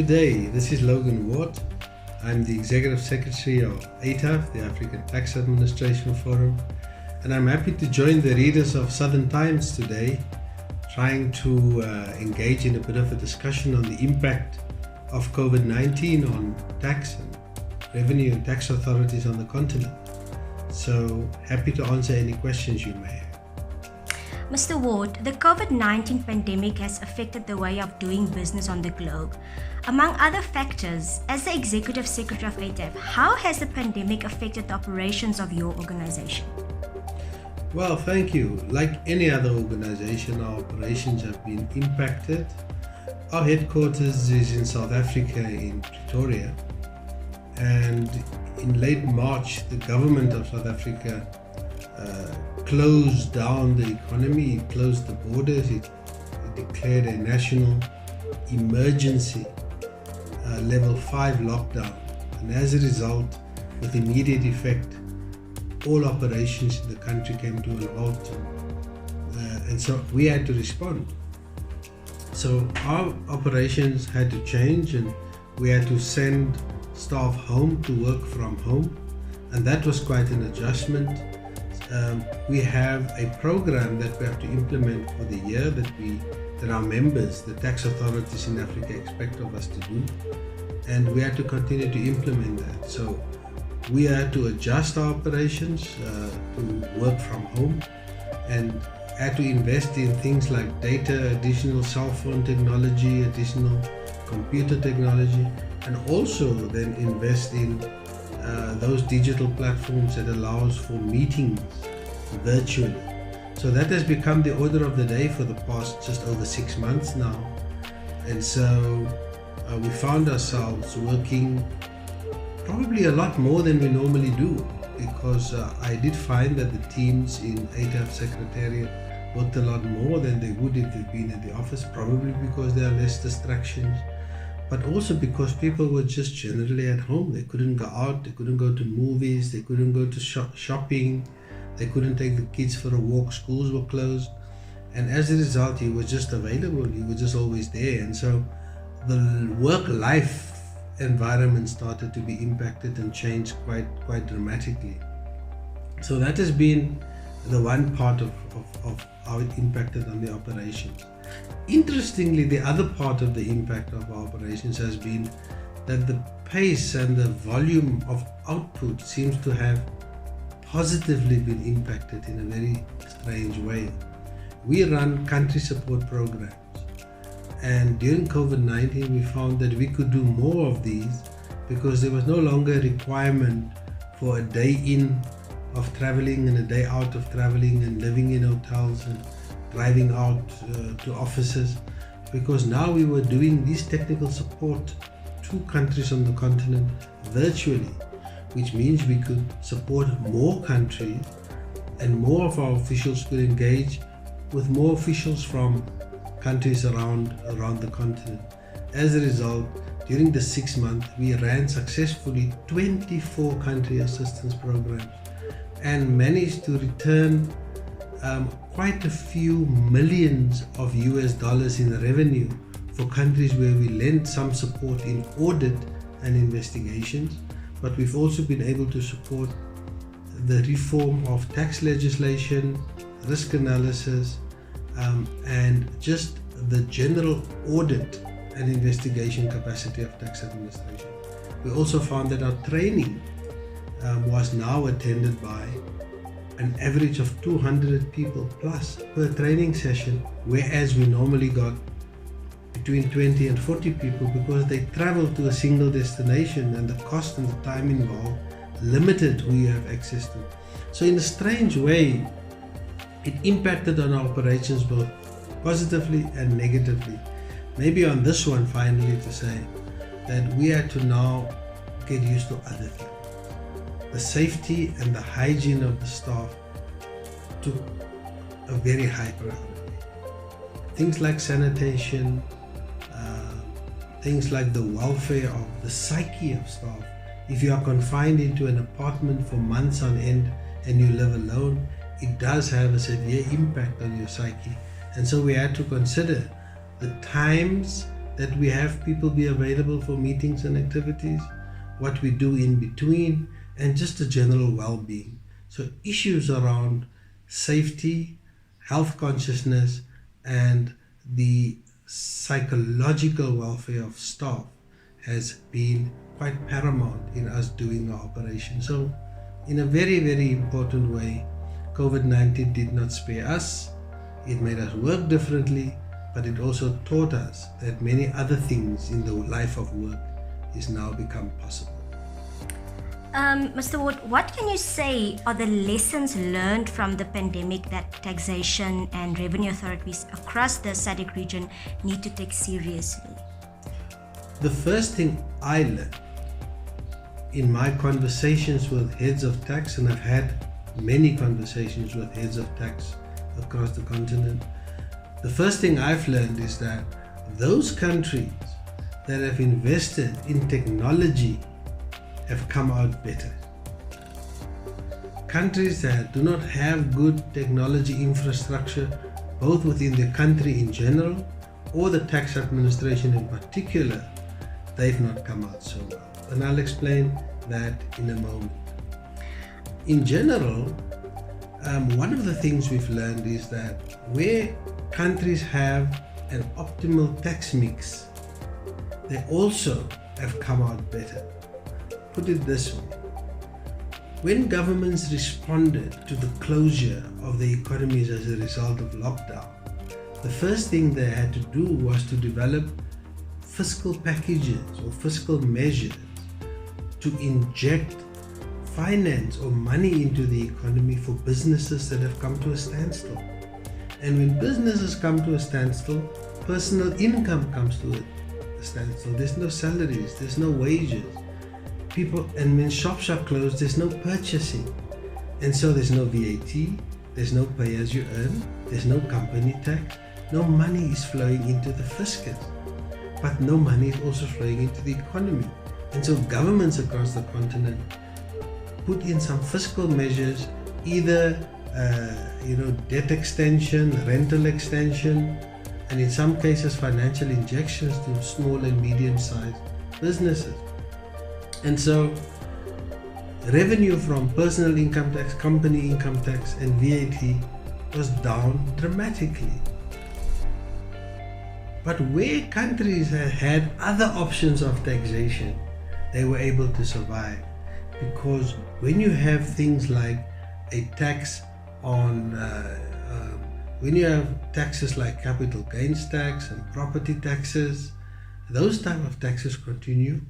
Good day, this is Logan Wort. I'm the Executive Secretary of ATAF, the African Tax Administration Forum, and I'm happy to join the readers of Southern Times today, trying to engage in a bit of a discussion on the impact of COVID-19 on tax and revenue and tax authorities on the continent. So happy to answer any questions you may have. Mr. Wort, the COVID-19 pandemic has affected the way of doing business on the globe. Among other factors, as the Executive Secretary of ATAF, how has the pandemic affected the operations of your organization? Well, thank you. Like any other organization, our operations have been impacted. Our headquarters is in South Africa, in Pretoria, and in late March, the government of South Africa closed down the economy, it closed the borders, it declared a national emergency, level 5 lockdown. And as a result, with immediate effect, all operations in the country came to a halt. And so we had to respond. So our operations had to change, and we had to send staff home to work from home. And that was quite an adjustment. We have a program that we have to implement for the year that our members, the tax authorities in Africa, expect of us to do, and we have to continue to implement that. So we had to adjust our operations to work from home, and had to invest in things like data, additional cell phone technology, additional computer technology, and also then invest in those digital platforms that allows for meetings virtually. So that has become the order of the day for the past just over 6 months now. And so we found ourselves working probably a lot more than we normally do, because I did find that the teams in ATAF Secretariat worked a lot more than they would if they'd been at the office, probably because there are less distractions, but also because people were just generally at home. They couldn't go out, they couldn't go to movies, they couldn't go to shopping, they couldn't take the kids for a walk, schools were closed, and as a result he was just available, he was just always there. And so the work-life environment started to be impacted and changed quite dramatically. So that has been the one part of how it impacted on the operations. Interestingly, the other part of the impact of our operations has been that the pace and the volume of output seems to have positively been impacted in a very strange way. We run country support programs, and during COVID-19 we found that we could do more of these because there was no longer a requirement for a day in of traveling and a day out of traveling and living in hotels and driving out to offices, because now we were doing this technical support to countries on the continent virtually, which means we could support more countries and more of our officials could engage with more officials from countries around the continent. As a result, during the 6 months, we ran successfully 24 country assistance programs and managed to return quite a few millions of US dollars in revenue for countries where we lent some support in audit and investigations, but we've also been able to support the reform of tax legislation, risk analysis, and just the general audit and investigation capacity of tax administration. We also found that our training was now attended by an average of 200 people plus per training session, whereas we normally got between 20 and 40 people because they travel to a single destination, and the cost and the time involved limited who you have access to. So in a strange way, it impacted on our operations both positively and negatively. Maybe on this one, finally, to say that we had to now get used to other things. The safety and the hygiene of the staff took a very high priority. Things like sanitation, things like the welfare of the psyche of staff. If you are confined into an apartment for months on end and you live alone, it does have a severe impact on your psyche. And so we had to consider the times that we have people be available for meetings and activities, what we do in between, and just a general well-being. So issues around safety, health consciousness, and the psychological welfare of staff has been quite paramount in us doing our operation. So in a very, very important way, COVID-19 did not spare us. It made us work differently, but it also taught us that many other things in the life of work is now become possible. Mr. Wort, what can you say are the lessons learned from the pandemic that taxation and revenue authorities across the SADC region need to take seriously? The first thing I learned in my conversations with heads of tax, and I've had many conversations with heads of tax across the continent, the first thing I've learned is that those countries that have invested in technology have come out better. Countries that do not have good technology infrastructure, both within the country in general or the tax administration in particular, they've not come out so well. And I'll explain that in a moment. In general, one of the things we've learned is that where countries have an optimal tax mix, they also have come out better. Put it this way: when governments responded to the closure of the economies as a result of lockdown, the first thing they had to do was to develop fiscal packages or fiscal measures to inject finance or money into the economy for businesses that have come to a standstill. And when businesses come to a standstill, personal income comes to a standstill. There's no salaries, there's no wages. And when shops are closed, there's no purchasing. And so there's no VAT, there's no pay as you earn, there's no company tax, no money is flowing into the fiscus, but no money is also flowing into the economy. And so governments across the continent put in some fiscal measures, either debt extension, rental extension, and in some cases financial injections to small and medium-sized businesses. And so revenue from personal income tax, company income tax, and VAT was down dramatically. But where countries had other options of taxation, they were able to survive. Because when you have things like a tax on, when you have taxes like capital gains tax and property taxes, those type of taxes continue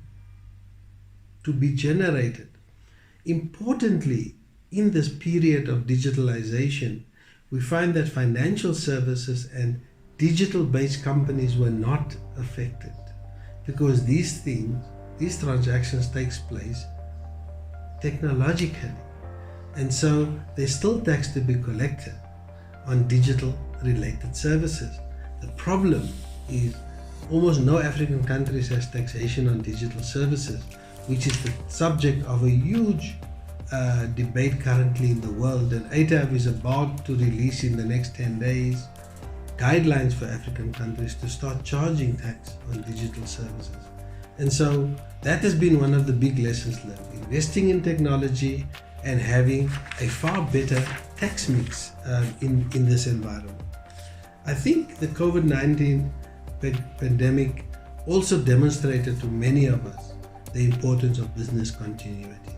to be generated. Importantly, in this period of digitalization, we find that financial services and digital-based companies were not affected, because these transactions takes place technologically, and so there's still tax to be collected on digital related services. The problem is almost no African countries has taxation on digital services, which is the subject of a huge debate currently in the world. And ATAF is about to release in the next 10 days guidelines for African countries to start charging tax on digital services. And so that has been one of the big lessons learned: investing in technology and having a far better tax mix in this environment. I think the COVID-19 pandemic also demonstrated to many of us the importance of business continuity.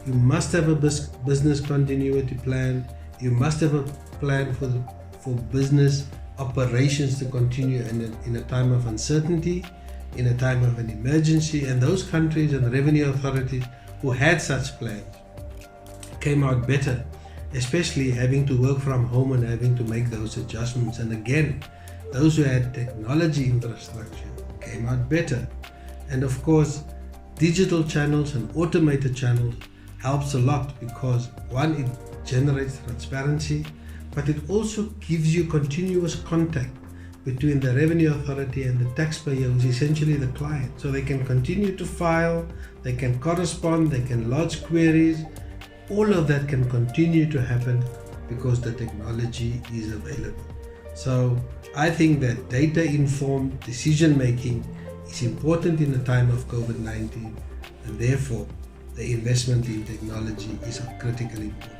You must have a business continuity plan. You must have a plan for business operations to continue in a time of uncertainty, in a time of an emergency. And those countries and revenue authorities who had such plans came out better, especially having to work from home and having to make those adjustments. And again, those who had technology infrastructure came out better. And of course, digital channels and automated channels helps a lot, because one, it generates transparency, but it also gives you continuous contact between the revenue authority and the taxpayer, who's essentially the client. So they can continue to file, they can correspond, they can lodge queries. All of that can continue to happen because the technology is available. So I think that data-informed decision making is important in a time of COVID-19, and therefore the investment in technology is of critical importance.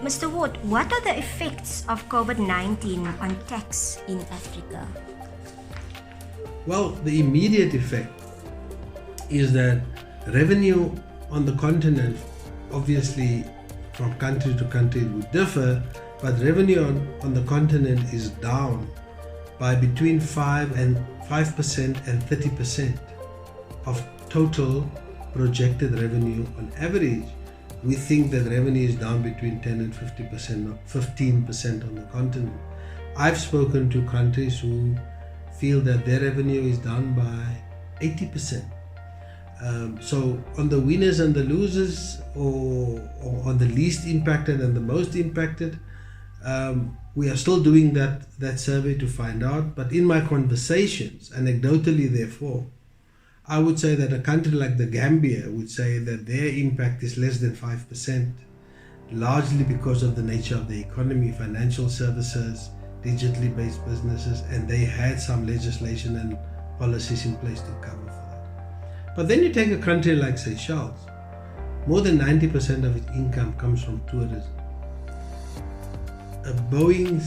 Mr. Wort, what are the effects of COVID-19 on tax in Africa? Well, the immediate effect is that revenue on the continent, obviously from country to country it would differ, but revenue on the continent is down by between 5% and 30% of total projected revenue. On average, we think that revenue is down between 10 and 50% or 15% on the continent. I've spoken to countries who feel that their revenue is down by 80%. So on the winners and the losers, or on the least impacted and the most impacted, we are still doing that survey to find out. But in my conversations, anecdotally therefore, I would say that a country like the Gambia would say that their impact is less than 5%, largely because of the nature of the economy, financial services, digitally based businesses, and they had some legislation and policies in place to cover for that. But then you take a country like Seychelles, more than 90% of its income comes from tourism. A Boeing,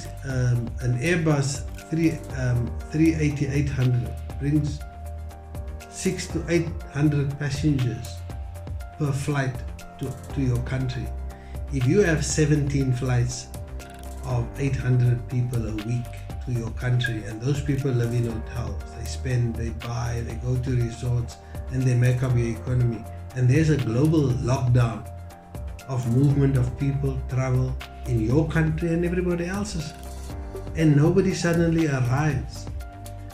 an Airbus 380-800 brings 600 to 800 passengers per flight to your country. If you have 17 flights of 800 people a week to your country, and those people live in hotels, they spend, they buy, they go to resorts, and they make up your economy, and there's a global lockdown of movement of people, travel in your country and everybody else's, and nobody suddenly arrives.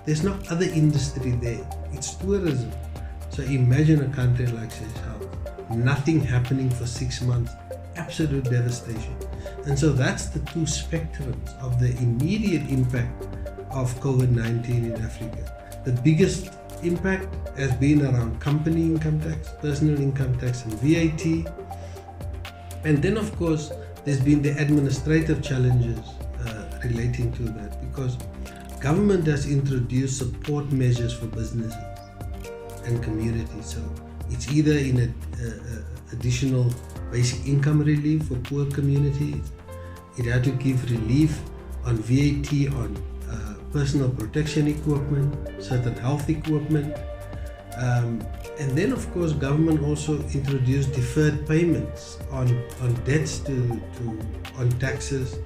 There's no other industry there, it's tourism. So imagine a country like Seychelles, nothing happening for 6 months, absolute devastation. And so that's the two spectrums of the immediate impact of COVID-19 in Africa. The biggest impact has been around company income tax, personal income tax and VAT. And then of course, there's been the administrative challenges relating to that, because government has introduced support measures for businesses and communities. So it's either in a additional basic income relief for poor communities. It had to give relief on VAT on personal protection equipment, certain health equipment. And then of course government also introduced deferred payments on debts on taxes,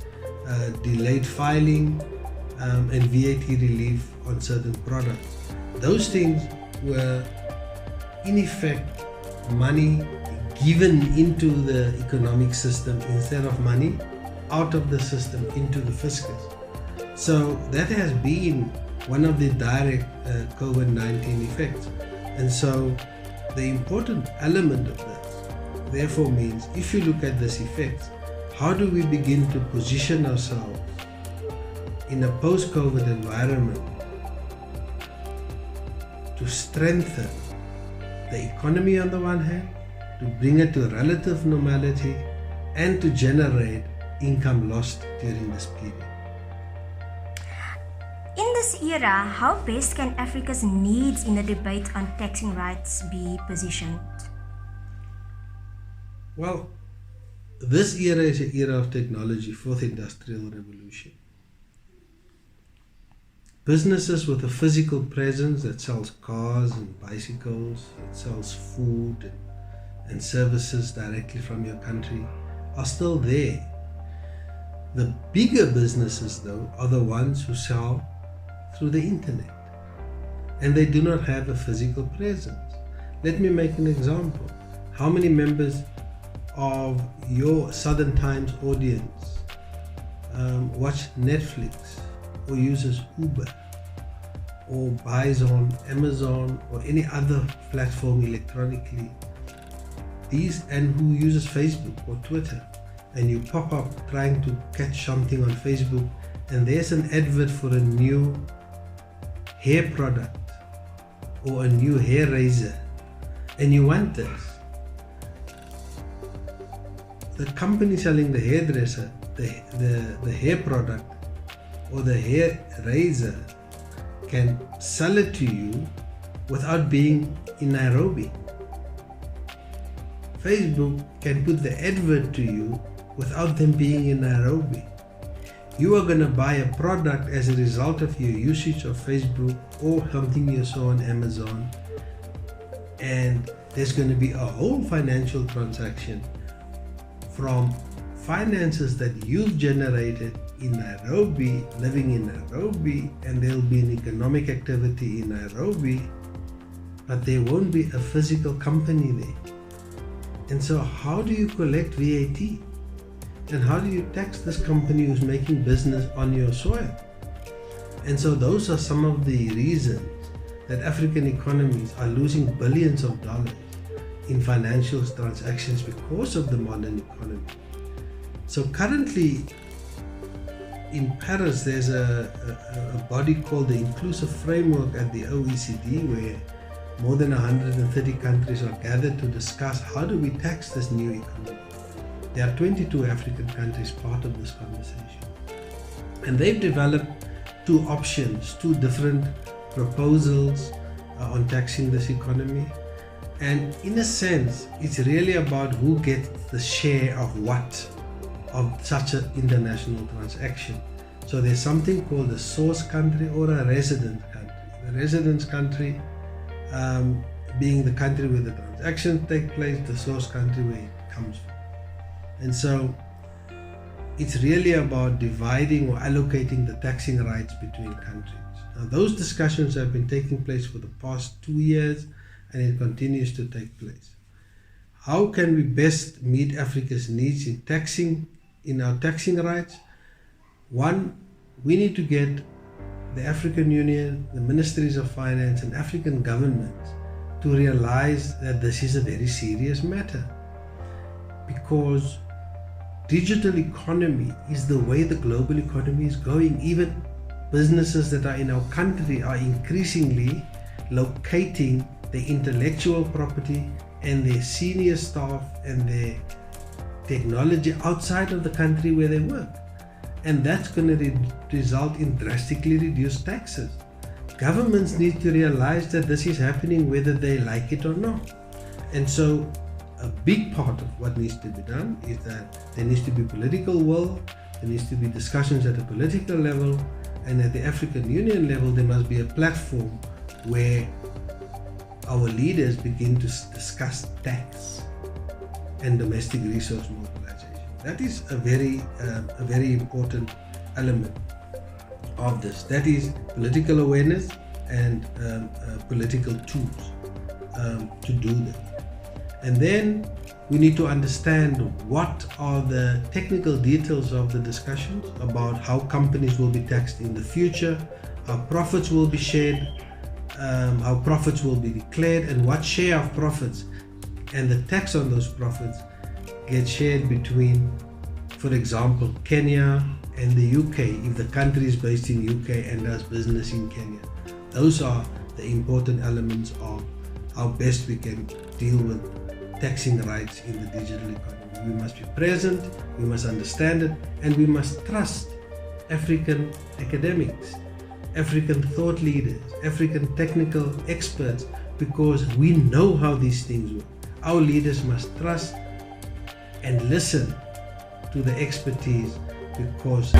delayed filing, and VAT relief on certain products. Those things were in effect money given into the economic system instead of money out of the system into the fiscus. So that has been one of the direct COVID-19 effects. And so the important element of this therefore means, if you look at this effect, how do we begin to position ourselves in a post-COVID environment to strengthen the economy on the one hand, to bring it to relative normality, and to generate income lost during this period. In this era, how best can Africa's needs in the debate on taxing rights be positioned? Well, this era is an era of technology, fourth industrial revolution. Businesses with a physical presence that sells cars and bicycles, that sells food and services directly from your country are still there. The bigger businesses though are the ones who sell through the internet, and they do not have a physical presence. Let me make an example. How many members of your Southern Times audience watch Netflix or uses Uber or buys on Amazon or any other platform electronically, and who uses Facebook or Twitter, and you pop up trying to catch something on Facebook and there's an advert for a new hair product or a new hair razor and you want this. The company selling the hairdresser, the hair product or the hair razor can sell it to you without being in Nairobi. Facebook can put the advert to you without them being in Nairobi. You are going to buy a product as a result of your usage of Facebook or something you saw on Amazon, and there's going to be a whole financial transaction from finances that you've generated in Nairobi, living in Nairobi, and there'll be an economic activity in Nairobi, but there won't be a physical company there. And so how do you collect VAT? And how do you tax this company who's making business on your soil? And so those are some of the reasons that African economies are losing billions of dollars in financial transactions because of the modern economy. So currently in Paris, there's a body called the Inclusive Framework at the OECD, where more than 130 countries are gathered to discuss how do we tax this new economy. There are 22 African countries part of this conversation. And they've developed two options, two different proposals on taxing this economy. And in a sense, it's really about who gets the share of what of such an international transaction. So there's something called a source country or a resident country. The residence country being the country where the transactions take place, the source country where it comes from. And so it's really about dividing or allocating the taxing rights between countries. Now, those discussions have been taking place for the past 2 years, and it continues to take place. How can we best meet Africa's needs in our taxing rights? One, we need to get the African Union, the Ministries of Finance, and African governments to realize that this is a very serious matter, because digital economy is the way the global economy is going. Even businesses that are in our country are increasingly locating their intellectual property and their senior staff and their technology outside of the country where they work. And that's going to result in drastically reduced taxes. Governments need to realize that this is happening whether they like it or not. And so a big part of what needs to be done is that there needs to be political will, there needs to be discussions at a political level, and at the African Union level there must be a platform where our leaders begin to discuss tax and domestic resource mobilization. That is a very important element of this. That is political awareness and political tools to do that. And then we need to understand what are the technical details of the discussions about how companies will be taxed in the future, how profits will be shared, how profits will be declared, and what share of profits and the tax on those profits get shared between, for example, Kenya and the UK, if the country is based in UK and does business in Kenya. Those are the important elements of how best we can deal with taxing rights in the digital economy. We must be present, we must understand it, and we must trust African academics, African thought leaders, African technical experts, because we know how these things work. Our leaders must trust and listen to the expertise, because